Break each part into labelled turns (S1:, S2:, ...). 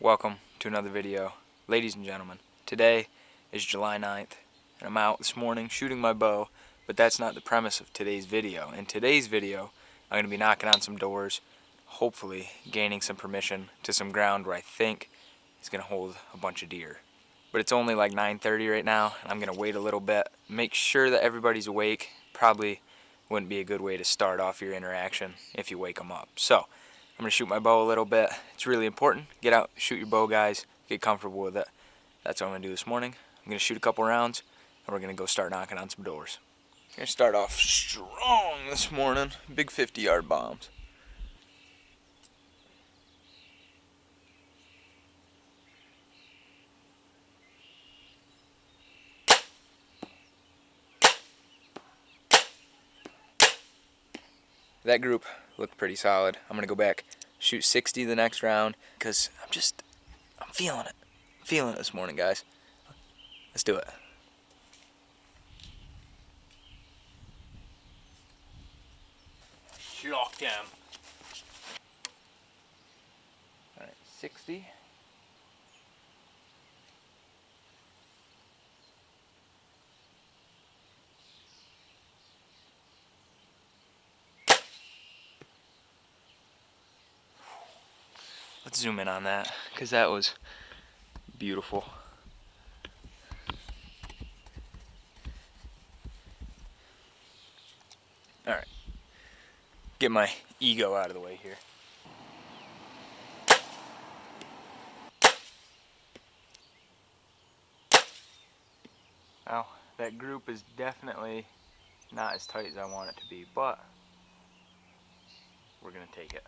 S1: Welcome to another video. Ladies and gentlemen, today is July 9th and I'm out this morning shooting my bow, but that's not the premise of today's video. In today's video, I'm going to be knocking on some doors, hopefully gaining some permission to some ground where I think is going to hold a bunch of deer. But it's only like 9:30 right now, and I'm going to wait a little bit, make sure that everybody's awake. Probably wouldn't be a good way to start off your interaction if you wake them up. So I'm going to shoot my bow a little bit. It's really important. Get out, shoot your bow, guys. Get comfortable with it. That's what I'm going to do this morning. I'm going to shoot a couple rounds, and we're going to go start knocking on some doors. I'm going to start off strong this morning. Big 50-yard bombs. That group looked pretty solid. I'm going to go back, shoot 60 the next round, because I'm feeling it. I'm feeling it this morning, guys. Let's do it. Locked him. Alright, 60. Let's zoom in on that, because that was beautiful. Alright, get my ego out of the way here. Now, that group is definitely not as tight as I want it to be, but we're going to take it.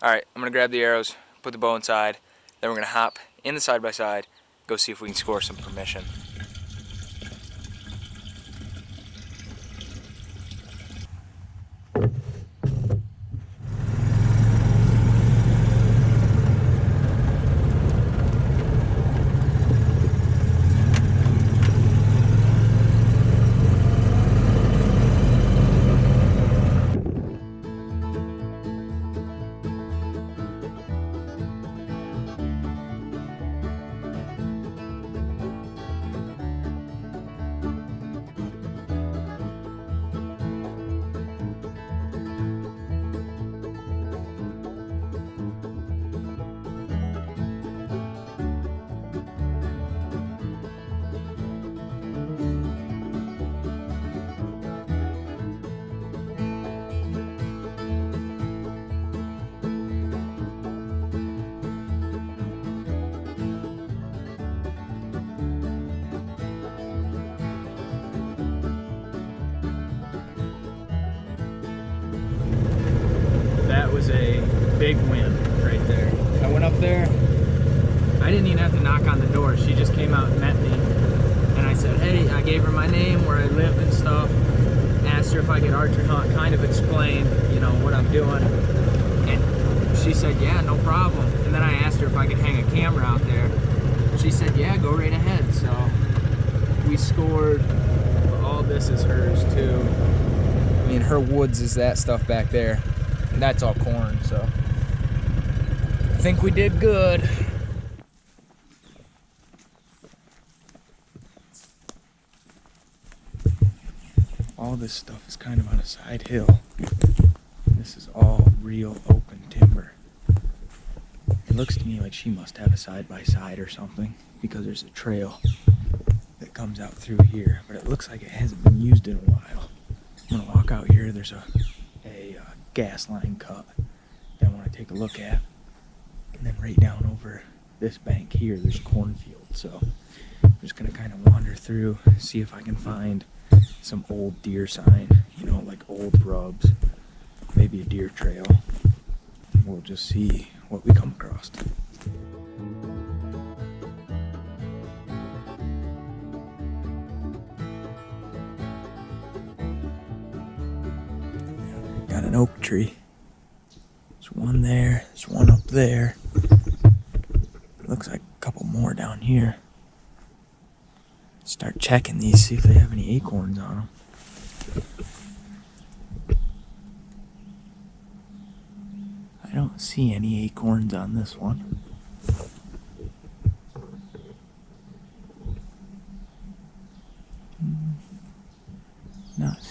S1: Alright, I'm going to grab the arrows, put the bow inside, then we're going to hop in the side-by-side, go see if we can score some permission. Was a big win right there. I went up there, I didn't even have to knock on the door. She just came out and met me, and I said, hey, I gave her my name, where I lived and stuff, asked her if I could archery hunt, kind of explain, you know, what I'm doing, and she said, yeah, no problem. And then I asked her if I could hang a camera out there. She said, yeah, go right ahead. So we scored. All this is hers too. I mean, her woods is that stuff back there. That's all corn, so I think we did good. All this stuff is kind of on a side hill. This is all real open timber. It looks to me like she must have a side-by-side or something, because there's a trail that comes out through here, but it looks like it hasn't been used in a while. I'm gonna walk out here. There's a gas line cut that I want to take a look at, and then right down over this bank here there's a cornfield, so I'm just gonna kind of wander through, see if I can find some old deer sign, you know, like old rubs, maybe a deer trail. We'll just see what we come across. Got an oak tree. There's one there, there's one up there. Looks like a couple more down here. Start checking these, see if they have any acorns on them. I don't see any acorns on this one.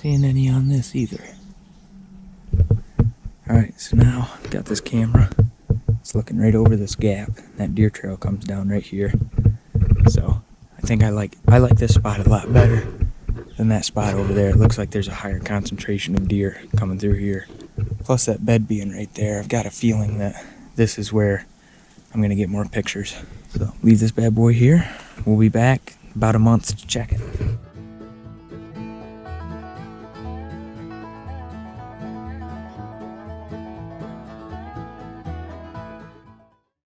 S1: seeing any on this either. Alright, so now I've got this camera. It's looking right over this gap. That deer trail comes down right here. So I think I like this spot a lot better than that spot over there. It looks like there's a higher concentration of deer coming through here. Plus that bed being right there, I've got a feeling that this is where I'm gonna get more pictures. So leave this bad boy here. We'll be back about a month to check it.